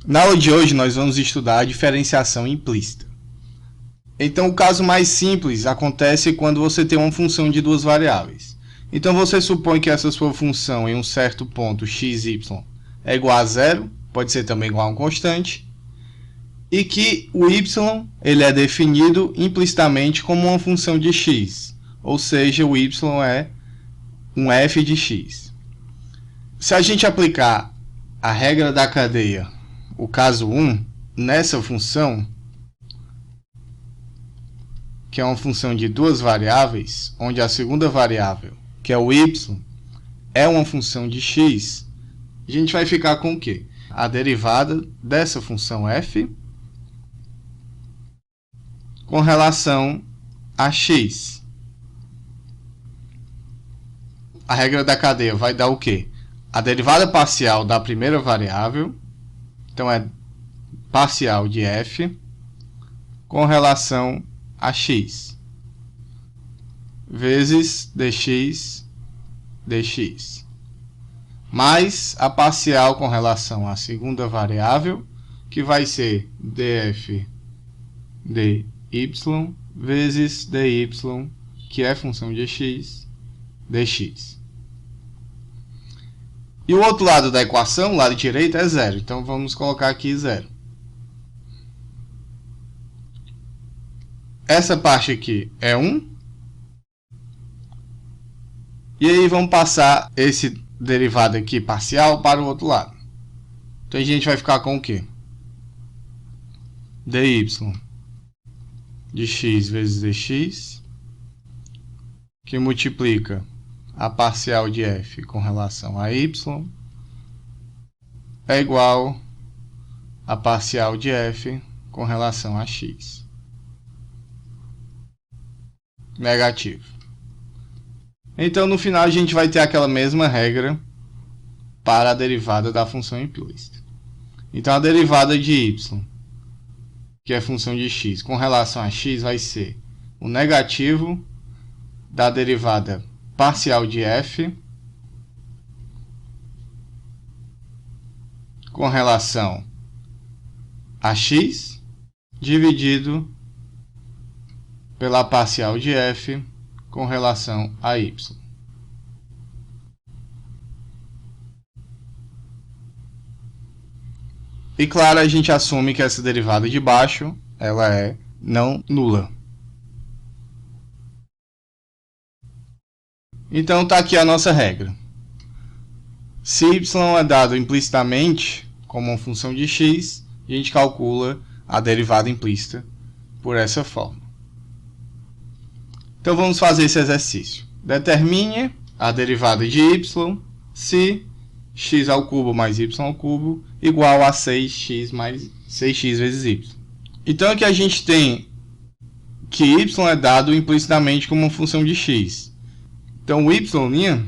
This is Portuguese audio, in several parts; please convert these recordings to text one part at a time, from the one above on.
Na aula de hoje nós vamos estudar a diferenciação implícita. Então o caso mais simples acontece quando você tem uma função de duas variáveis. Então você supõe que essa sua função em um certo ponto x, y é igual a zero, pode ser também igual a um constante, e que o y ele é definido implicitamente como uma função de x, ou seja, o y é um f de x. Se a gente aplicar a regra da cadeia, o caso 1, nessa função, que é uma função de duas variáveis, onde a segunda variável, que é o y, é uma função de x, a gente vai ficar com o quê? A derivada dessa função f com relação a x. A regra da cadeia vai dar o quê? A derivada parcial da primeira variável, então é parcial de f, com relação a x, vezes dx, dx, mais a parcial com relação à segunda variável, que vai ser df dy, vezes dy, que é função de x, dx. E o outro lado da equação, o lado direito, é zero. Então vamos colocar aqui zero. Essa parte aqui é 1. E aí vamos passar esse derivado aqui parcial para o outro lado. Então a gente vai ficar com o quê? dy de x vezes dx, que multiplica a parcial de f com relação a y, é igual a parcial de f com relação a x. Negativo. Então, no final, a gente vai ter aquela mesma regra para a derivada da função implícita. Então, a derivada de y, que é função de x, com relação a x, vai ser o negativo da derivada parcial de f com relação a x, dividido pela parcial de f com relação a y. E claro, a gente assume que essa derivada de baixo ela é não nula. Então está aqui a nossa regra. Se y é dado implicitamente como uma função de x, a gente calcula a derivada implícita por essa forma. Então vamos fazer esse exercício. Determine a derivada de y se x ao cubo mais y ao cubo igual a 6x mais 6x vezes y. Então aqui a gente tem que y é dado implicitamente como uma função de x. Então o y'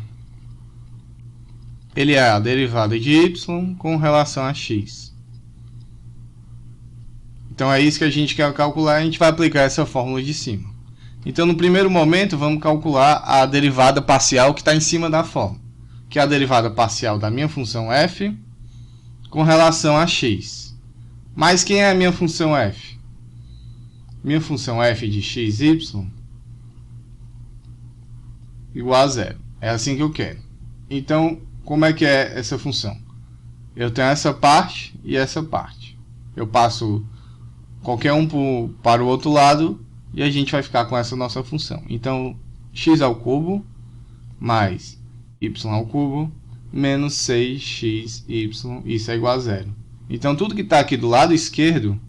ele é a derivada de y com relação a x. Então é isso que a gente quer calcular, a gente vai aplicar essa fórmula de cima. Então no primeiro momento vamos calcular a derivada parcial que está em cima da fórmula, que é a derivada parcial da minha função f com relação a x. Mas quem é a minha função f? Minha função f de x, y igual a zero. É assim que eu quero. Então, como é que é essa função? Eu tenho essa parte e essa parte. Eu passo qualquer um para o outro lado e a gente vai ficar com essa nossa função. Então, x ao cubo mais y ao cubo menos 6xy, isso é igual a zero. Então, tudo que está aqui do lado esquerdo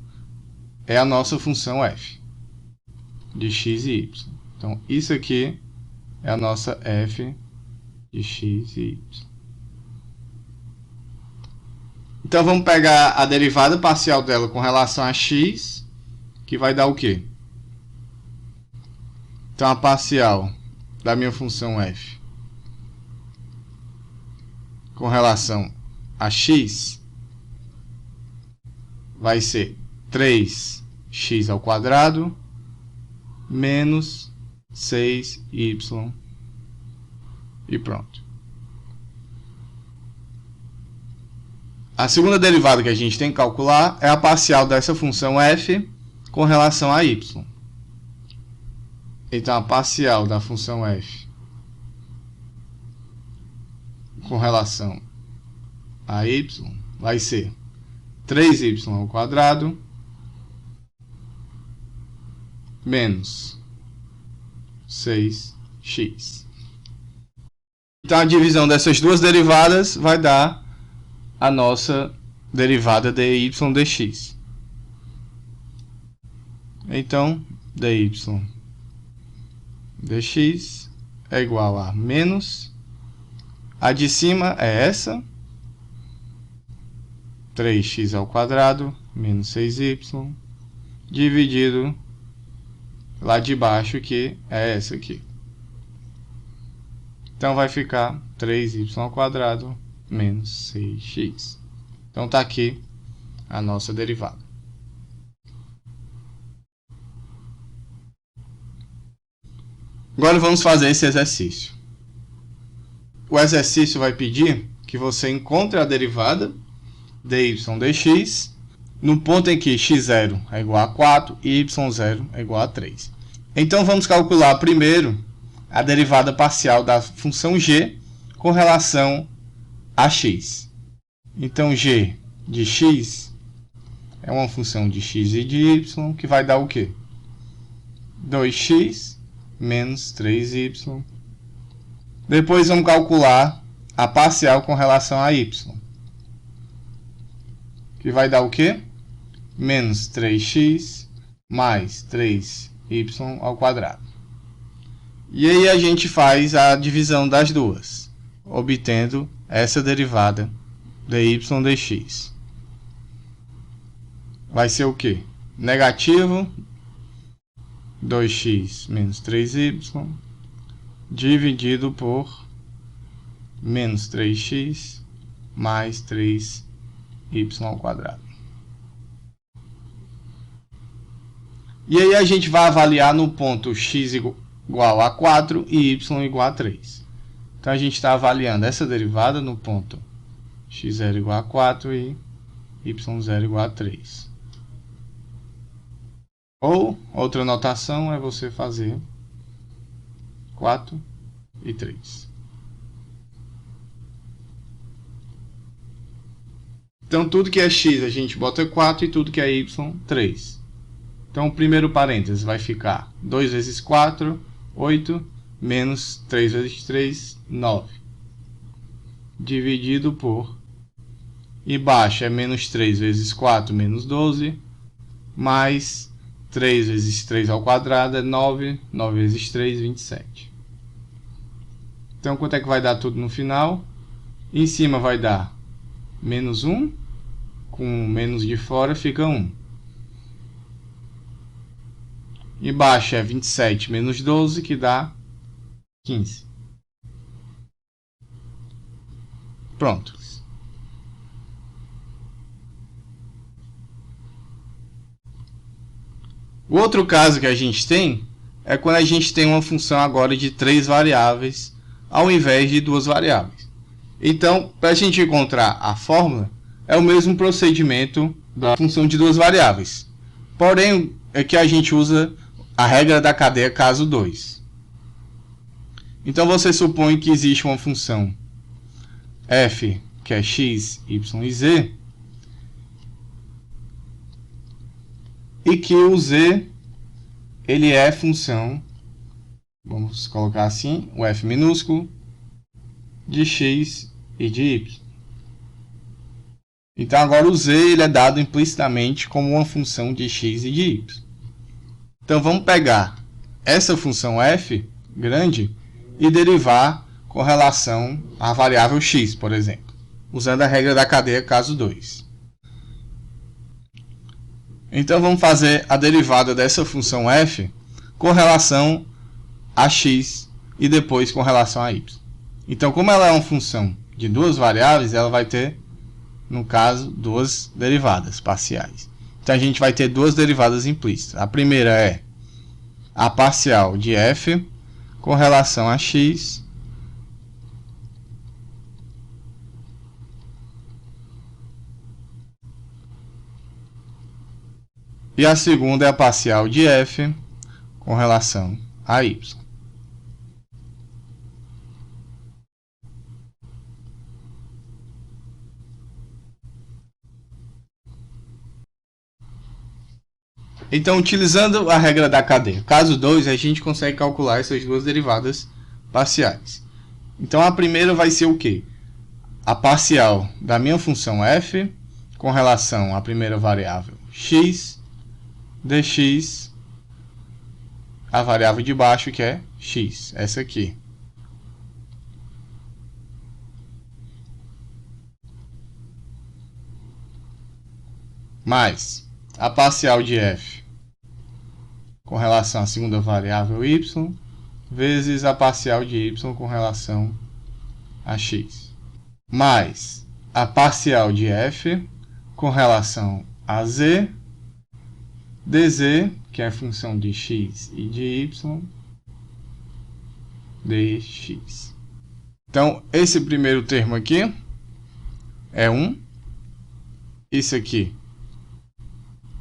é a nossa função f de x e y. Então, isso aqui é a nossa f de x e y. Então, vamos pegar a derivada parcial dela com relação a x, que vai dar o quê? Então, a parcial da minha função f com relação a x vai ser 3x ao quadrado menos 6y e pronto. A segunda derivada que a gente tem que calcular é a parcial dessa função f com relação a y. Então, a parcial da função f com relação a y vai ser 3y ao quadrado menos 6x. Então, a divisão dessas duas derivadas vai dar a nossa derivada dy dx. Então, dy dx é igual a menos, a de cima é essa, 3x ao quadrado menos 6y, dividido lá de baixo, que é essa aqui. Então, vai ficar 3y ao quadrado menos 6x. Então, está aqui a nossa derivada. Agora, vamos fazer esse exercício. O exercício vai pedir que você encontre a derivada dy dx no ponto em que x0 é igual a 4 e y0 é igual a 3. Então, vamos calcular primeiro a derivada parcial da função g com relação a x. Então, g de x é uma função de x e de y, que vai dar o quê? 2x menos 3y. Depois, vamos calcular a parcial com relação a y, que vai dar o quê? Menos 3x mais 3y ao quadrado. E aí a gente faz a divisão das duas, obtendo essa derivada dy dx. Vai ser o quê? Negativo 2x menos 3y dividido por menos 3x mais 3y ao quadrado. E aí a gente vai avaliar no ponto x igual a 4 e y igual a 3. Então, a gente está avaliando essa derivada no ponto x0 igual a 4 e y0 igual a 3. Ou, outra notação é você fazer 4 e 3. Então, tudo que é x a gente bota 4 e tudo que é y, 3. Então, o primeiro parênteses vai ficar 2 vezes 4, 8, menos 3 vezes 3, 9. Dividido por, embaixo é menos 3 vezes 4, menos 12, mais 3 vezes 3 ao quadrado é 9, 9 vezes 3, 27. Então, quanto é que vai dar tudo no final? Em cima vai dar menos 1, com menos de fora fica 1. Embaixo é 27 menos 12, que dá 15. Pronto. O outro caso que a gente tem é quando a gente tem uma função agora de 3 variáveis ao invés de 2 variáveis. Então, para a gente encontrar a fórmula, é o mesmo procedimento da função de 2 variáveis. Porém, é que a gente usa a regra da cadeia caso 2. Então, você supõe que existe uma função f, que é x, y e z, e que o z ele é função, vamos colocar assim, o f minúsculo, de x e de y. Então, agora o z ele é dado implicitamente como uma função de x e de y. Então, vamos pegar essa função f grande e derivar com relação à variável x, por exemplo, usando a regra da cadeia caso 2. Então, vamos fazer a derivada dessa função f com relação a x e depois com relação a y. Então, como ela é uma função de 2 variáveis, ela vai ter, no caso, 2 derivadas parciais. Então, a gente vai ter 2 derivadas implícitas. A primeira é a parcial de f com relação a x E a segunda é a parcial de f com relação a y. Então, utilizando a regra da cadeia, caso 2, a gente consegue calcular essas duas derivadas parciais. Então, a primeira vai ser o quê? A parcial da minha função f com relação à primeira variável x, dx, a variável de baixo que é x, essa aqui. Mais a parcial de f com relação à segunda variável y, vezes a parcial de y com relação a x. Mais a parcial de f com relação a z, dz, que é a função de x e de y, dx. Então, esse primeiro termo aqui é 1. Isso aqui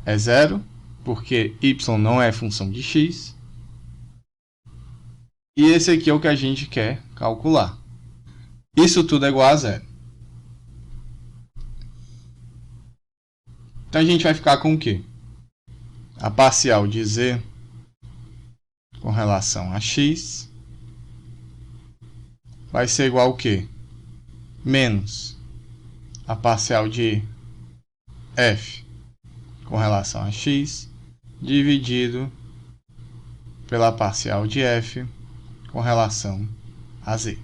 é 0, porque y não é função de x. E esse aqui é o que a gente quer calcular. Isso tudo é igual a 0. Então, a gente vai ficar com o quê? A parcial de z com relação a x vai ser igual ao quê? Menos a parcial de f com relação a x dividido pela parcial de f com relação a z.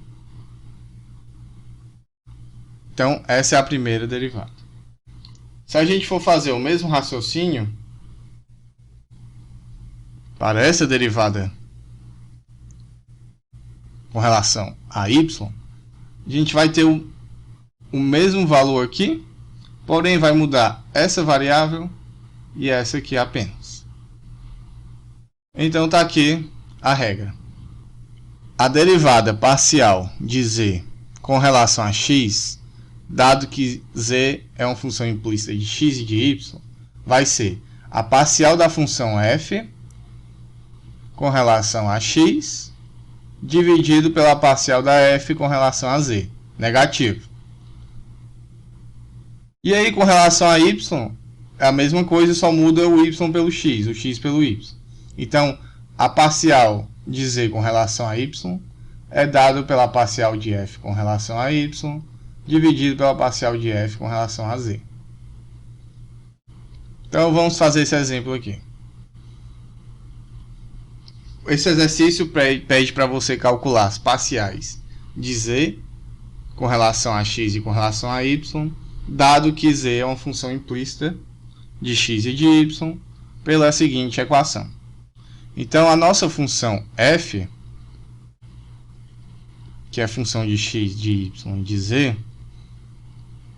Então, essa é a primeira derivada. Se a gente for fazer o mesmo raciocínio para essa derivada com relação a y, a gente vai ter o mesmo valor aqui, porém vai mudar essa variável e essa aqui apenas. Então está aqui a regra. A derivada parcial de z com relação a x, dado que z é uma função implícita de x e de y, vai ser a parcial da função f com relação a x dividido pela parcial da f com relação a z, negativo. E aí, com relação a y, é a mesma coisa, só muda o y pelo x, o x pelo y. Então, a parcial de z com relação a y é dado pela parcial de f com relação a y, dividido pela parcial de f com relação a z. Então, vamos fazer esse exemplo aqui. Esse exercício pede para você calcular as parciais de z com relação a x e com relação a y, dado que z é uma função implícita de x e de y, pela seguinte equação. Então, a nossa função f, que é a função de x, de y e de z,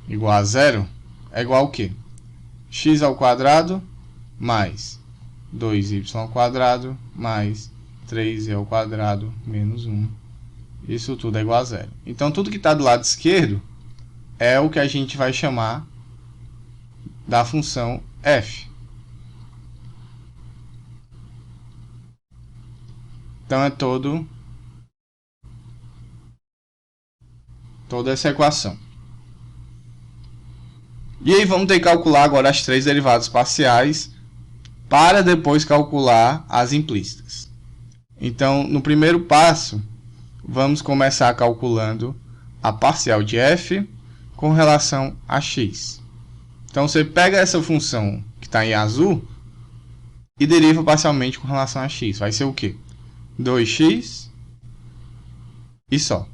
igual a 0, é igual ao quê? X ao quadrado mais 2y ao quadrado mais 3y ao quadrado menos 1. Isso tudo é igual a 0. Então, tudo que está do lado esquerdo é o que a gente vai chamar da função f. Então, é toda essa equação. E aí, vamos ter que calcular agora as três derivadas parciais para depois calcular as implícitas. Então, no primeiro passo, vamos começar calculando a parcial de f com relação a x. Então, você pega essa função que está em azul e deriva parcialmente com relação a x. Vai ser o quê? 2x e só.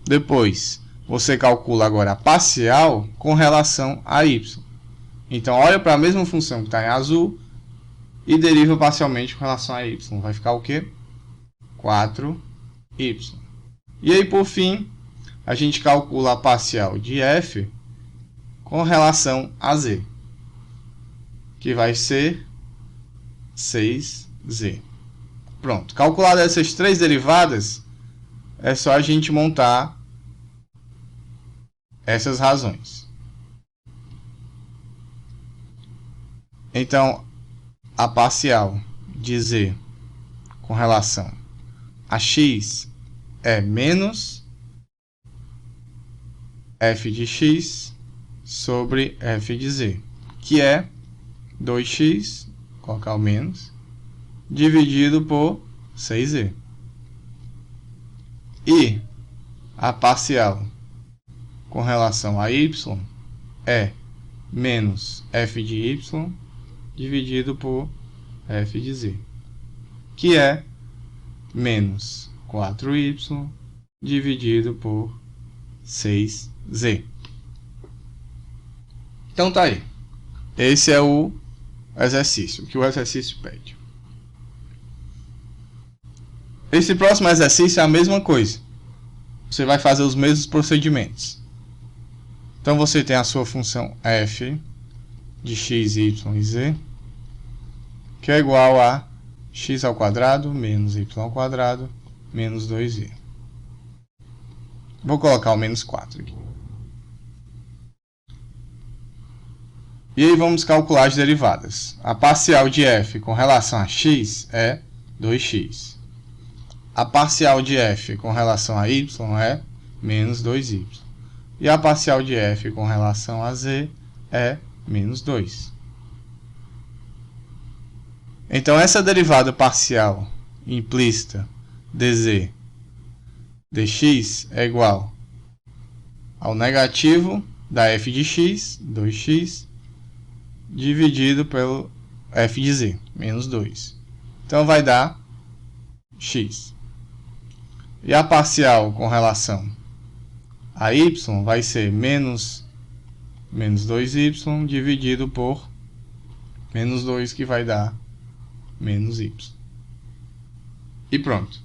Depois, você calcula agora a parcial com relação a y. Então, olha para a mesma função que está em azul e deriva parcialmente com relação a y. Vai ficar o quê? 4y. E aí, por fim, a gente calcula a parcial de f com relação a z, que vai ser 6z. Pronto. Calculadas essas três derivadas, é só a gente montar essas razões. Então, a parcial de z com relação a x é menos f de x sobre f de z, que é 2x, colocar o menos, dividido por 6z. E a parcial com relação a y é menos f de y dividido por f de z, que é menos 4y dividido por 6z. Então tá aí. Esse é o exercício, que o exercício pede. Esse próximo exercício é a mesma coisa. Você vai fazer os mesmos procedimentos. Então você tem a sua função f de x, y e z, que é igual a x ao quadrado menos y ao quadrado menos 2y. Vou colocar o menos 4 aqui. E aí vamos calcular as derivadas. A parcial de f com relação a x é 2x. A parcial de f com relação a y é menos 2y. E a parcial de f com relação a z é menos 2. Então, essa derivada parcial implícita dz dx é igual ao negativo da f de x, 2x, dividido pelo f de z, menos 2. Então, vai dar x. E a parcial com relação a y vai ser menos 2y dividido por menos 2, que vai dar menos y. E pronto.